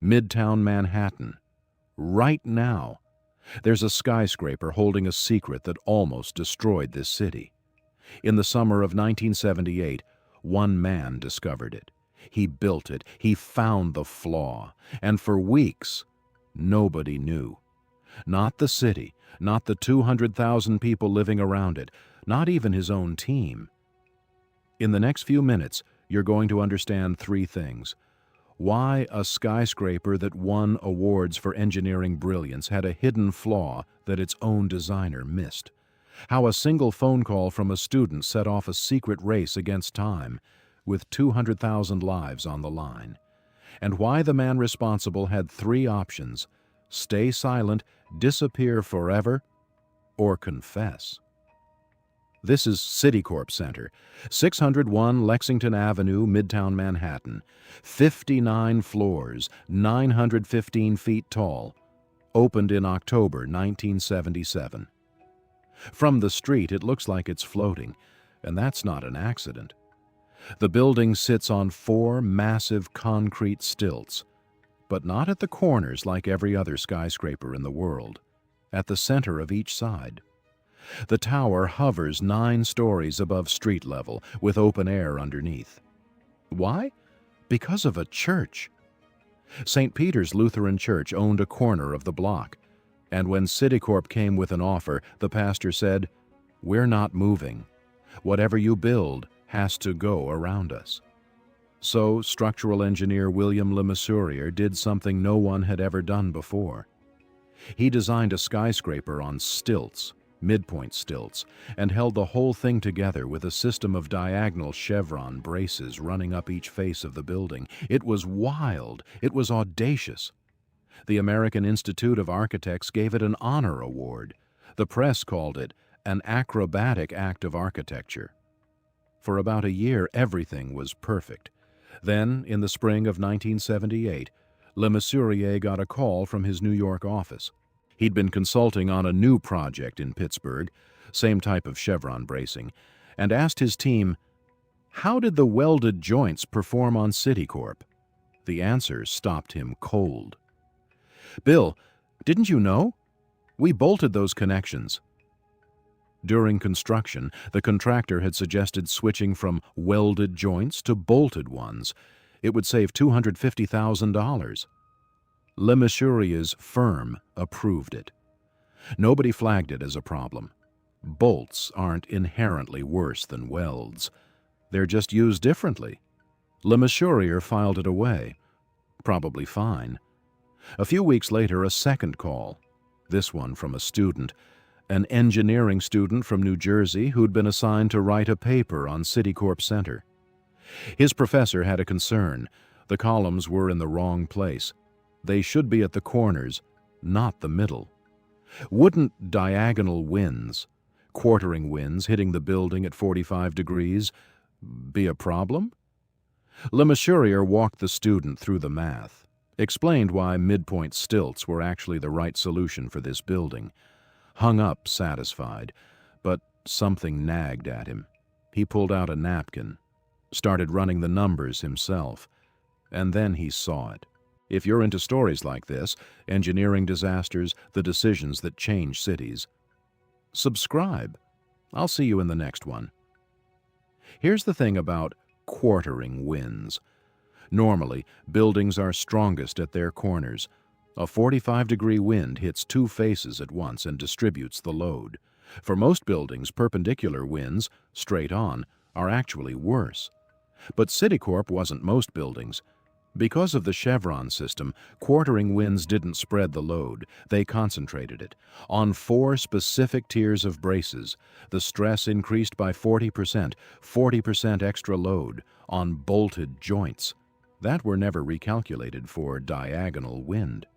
Midtown Manhattan. Right now, there's a skyscraper holding a secret that almost destroyed this city. In the summer of 1978, one man discovered it. He built it, he found the flaw, and for weeks, nobody knew. Not the city, not the 200,000 people living around it, not even his own team. In the next few minutes, you're going to understand three things. Why a skyscraper that won awards for engineering brilliance had a hidden flaw that its own designer missed. How a single phone call from a student set off a secret race against time, with 200,000 lives on the line. And why the man responsible had three options: stay silent, disappear forever, or confess. This is Citicorp Center, 601 Lexington Avenue, Midtown Manhattan, 59 floors, 915 feet tall, opened in October 1977. From the street, it looks like it's floating, and that's not an accident. The building sits on four massive concrete stilts, but not at the corners like every other skyscraper in the world, at the center of each side. The tower hovers 9 stories above street level, with open air underneath. Why? Because of a church. St. Peter's Lutheran Church owned a corner of the block, and when Citicorp came with an offer, the pastor said, "We're not moving. Whatever you build has to go around us." So structural engineer William LeMessurier did something no one had ever done before. He designed a skyscraper on stilts, midpoint stilts, and held the whole thing together with a system of diagonal chevron braces running up each face of the building. It was wild. It was audacious. The American Institute of Architects gave it an honor award. The press called it an acrobatic act of architecture. For about a year, everything was perfect. Then, in the spring of 1978, LeMessurier got a call from his New York office. He'd been consulting on a new project in Pittsburgh, same type of chevron bracing, and asked his team, how did the welded joints perform on Citicorp? The answer stopped him cold. "Bill, didn't you know? We bolted those connections." During construction, the contractor had suggested switching from welded joints to bolted ones. It would save $250,000. LeMessurier's firm approved it. Nobody flagged it as a problem. Bolts aren't inherently worse than welds. They're just used differently. LeMessurier filed it away. Probably fine. A few weeks later, a second call. This one from a student, an engineering student from New Jersey who'd been assigned to write a paper on Citicorp Center. His professor had a concern. The columns were in the wrong place. They should be at the corners, not the middle. Wouldn't diagonal winds, quartering winds hitting the building at 45 degrees, be a problem? LeMessurier walked the student through the math, explained why midpoint stilts were actually the right solution for this building. Hung up satisfied, but something nagged at him. He pulled out a napkin, started running the numbers himself, and then he saw it. If you're into stories like this, engineering disasters, the decisions that change cities, subscribe. I'll see you in the next one. Here's the thing about quartering winds. Normally, buildings are strongest at their corners. A 45-degree wind hits 2 faces at once and distributes the load. For most buildings, perpendicular winds, straight on, are actually worse. But Citicorp wasn't most buildings. Because of the chevron system, quartering winds didn't spread the load. They concentrated it. On 4 specific tiers of braces, the stress increased by 40% extra load on bolted joints that were never recalculated for diagonal wind.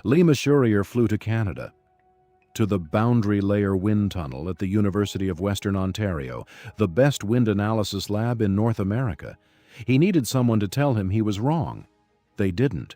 LeMessurier flew to Canada, to the Boundary Layer Wind Tunnel at the University of Western Ontario, the best wind analysis lab in North America. He needed someone to tell him he was wrong. They didn't.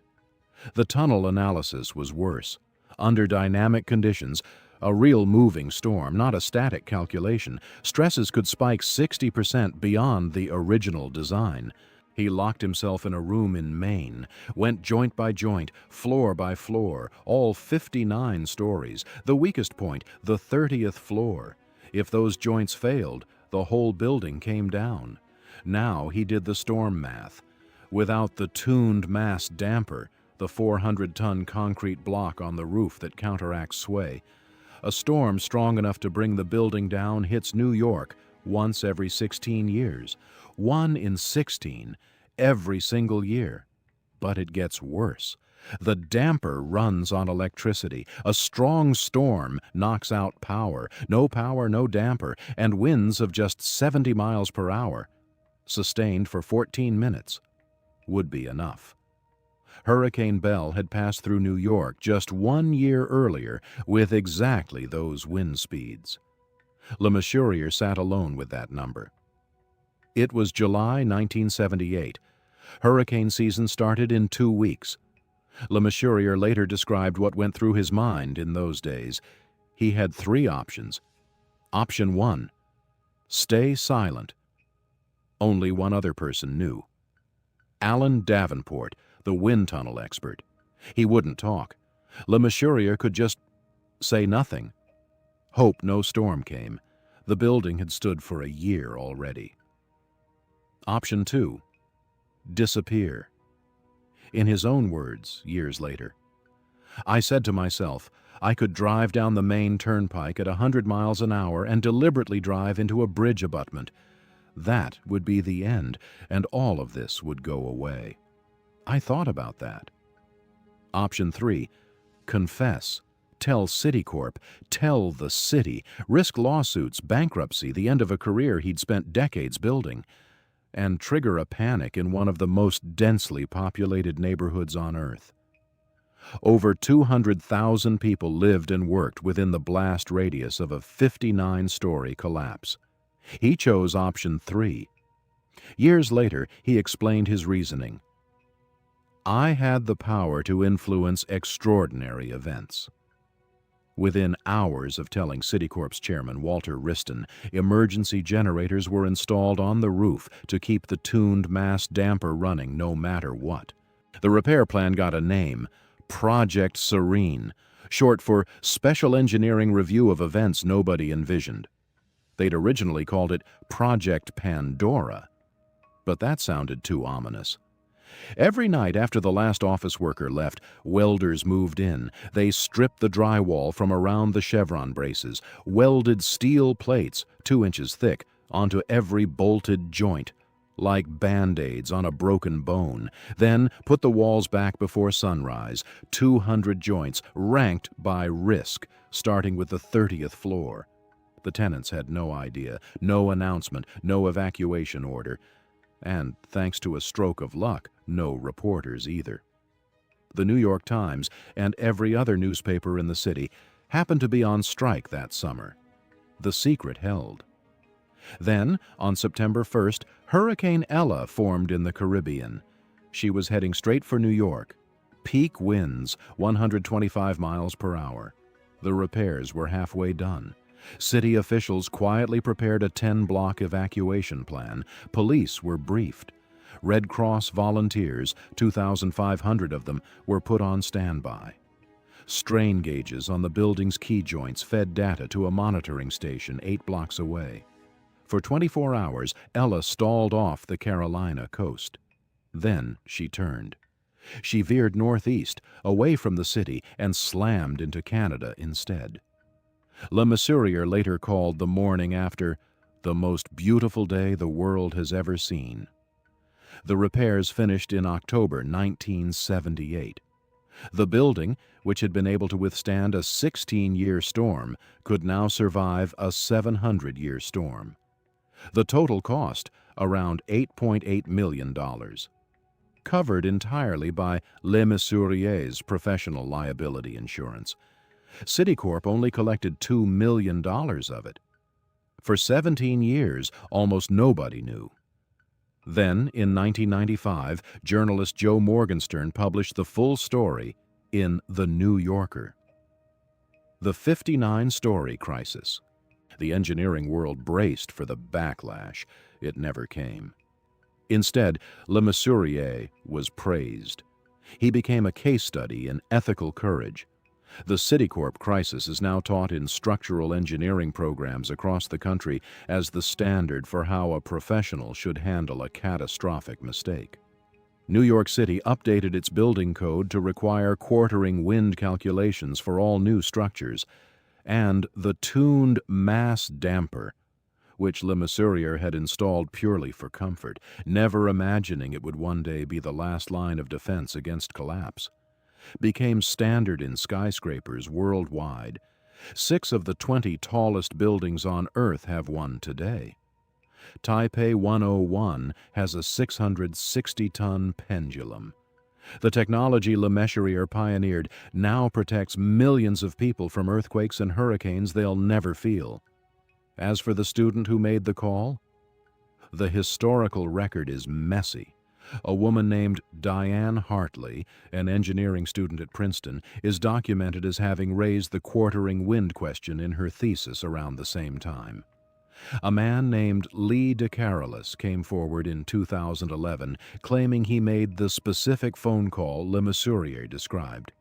The tunnel analysis was worse. Under dynamic conditions, a real moving storm, not a static calculation, stresses could spike 60% beyond the original design. He locked himself in a room in Maine, went joint by joint, floor by floor, all 59 stories, the weakest point, the 30th floor. If those joints failed, the whole building came down. Now he did the storm math. Without the tuned mass damper, the 400-ton concrete block on the roof that counteracts sway, a storm strong enough to bring the building down hits New York once every 16 years. 1 in 16, every single year. But it gets worse. The damper runs on electricity. A strong storm knocks out power, no damper, and winds of just 70 miles per hour, sustained for 14 minutes, would be enough. Hurricane Belle had passed through New York just 1 year earlier with exactly those wind speeds. LeMessurier sat alone with that number. It was July 1978. Hurricane season started in 2 weeks. LeMessurier later described what went through his mind in those days. He had 3 options. Option 1, stay silent. Only one other person knew. Alan Davenport, the wind tunnel expert. He wouldn't talk. LeMessurier could just say nothing. Hope no storm came. The building had stood for a year already. Option 2, disappear. In his own words, years later, I said to myself, I could drive down the main turnpike at 100 miles an hour and deliberately drive into a bridge abutment. That would be the end, and all of this would go away. I thought about that. Option 3, confess. Tell Citicorp, tell the city, risk lawsuits, bankruptcy, the end of a career he'd spent decades building, and trigger a panic in one of the most densely populated neighborhoods on Earth. Over 200,000 people lived and worked within the blast radius of a 59-story collapse. He chose option 3. Years later, he explained his reasoning. I had the power to influence extraordinary events. Within hours of telling Citicorp's chairman, Walter Wriston, emergency generators were installed on the roof to keep the tuned mass damper running no matter what. The repair plan got a name, Project Serene, short for Special Engineering Review of Events Nobody Envisioned. They'd originally called it Project Pandora, but that sounded too ominous. Every night after the last office worker left, welders moved in. They stripped the drywall from around the chevron braces, welded steel plates 2 inches thick onto every bolted joint, like Band-Aids on a broken bone, then put the walls back before sunrise, 200 joints ranked by risk, starting with the 30th floor. The tenants had no idea, no announcement, no evacuation order, and, thanks to a stroke of luck, no reporters either. The New York Times and every other newspaper in the city happened to be on strike that summer. The secret held. Then, on September 1st, Hurricane Ella formed in the Caribbean. She was heading straight for New York. Peak winds, 125 miles per hour. The repairs were halfway done. City officials quietly prepared a 10-block evacuation plan. Police were briefed. Red Cross volunteers, 2,500 of them, were put on standby. Strain gauges on the building's key joints fed data to a monitoring station 8 blocks away. For 24 hours, Ella stalled off the Carolina coast. Then she turned. She veered northeast, away from the city, and slammed into Canada instead. LeMessurier later called the morning after the most beautiful day the world has ever seen. The repairs finished in October 1978. The building, which had been able to withstand a 16-year storm, could now survive a 700-year storm. The total cost, around $8.8 million. Covered entirely by LeMessurier's professional liability insurance. Citicorp only collected $2 million of it. For 17 years, almost nobody knew. Then, in 1995, journalist Joe Morgenstern published the full story in The New Yorker. The 59-story crisis. The engineering world braced for the backlash. It never came. Instead, LeMessurier was praised. He became a case study in ethical courage. The Citicorp crisis is now taught in structural engineering programs across the country as the standard for how a professional should handle a catastrophic mistake. New York City updated its building code to require quartering wind calculations for all new structures, and the tuned mass damper, which LeMessurier had installed purely for comfort, never imagining it would one day be the last line of defense against collapse, became standard in skyscrapers worldwide. 6 of the 20 tallest buildings on Earth have one today. Taipei 101 has a 660-ton pendulum. The technology LeMessurier pioneered now protects millions of people from earthquakes and hurricanes they'll never feel. As for the student who made the call, the historical record is messy. A woman named Diane Hartley, an engineering student at Princeton, is documented as having raised the quartering wind question in her thesis around the same time. A man named Lee DeCarolis came forward in 2011, claiming he made the specific phone call LeMessurier described.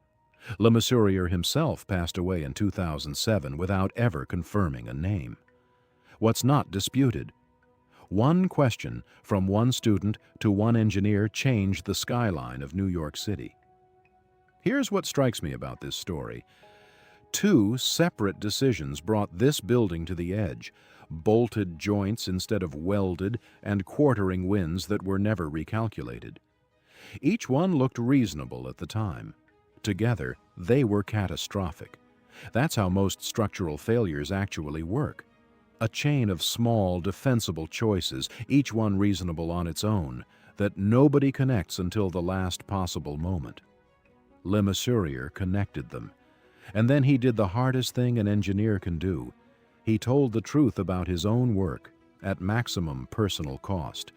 LeMessurier himself passed away in 2007 without ever confirming a name. What's not disputed? One question from one student to one engineer changed the skyline of New York City. Here's what strikes me about this story. 2 separate decisions brought this building to the edge: bolted joints instead of welded, and quartering winds that were never recalculated. Each one looked reasonable at the time. Together, they were catastrophic. That's how most structural failures actually work. A chain of small, defensible choices, each one reasonable on its own, that nobody connects until the last possible moment. LeMessurier connected them. And then he did the hardest thing an engineer can do. He told the truth about his own work, at maximum personal cost,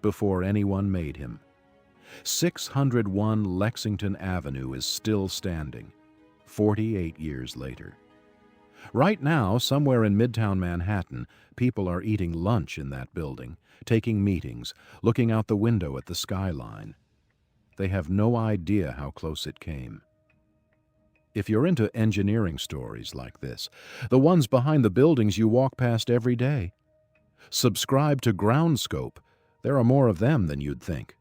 before anyone made him. 601 Lexington Avenue is still standing, 48 years later. Right now, somewhere in Midtown Manhattan, people are eating lunch in that building, taking meetings, looking out the window at the skyline. They have no idea how close it came. If you're into engineering stories like this, the ones behind the buildings you walk past every day, subscribe to GroundScope. There are more of them than you'd think.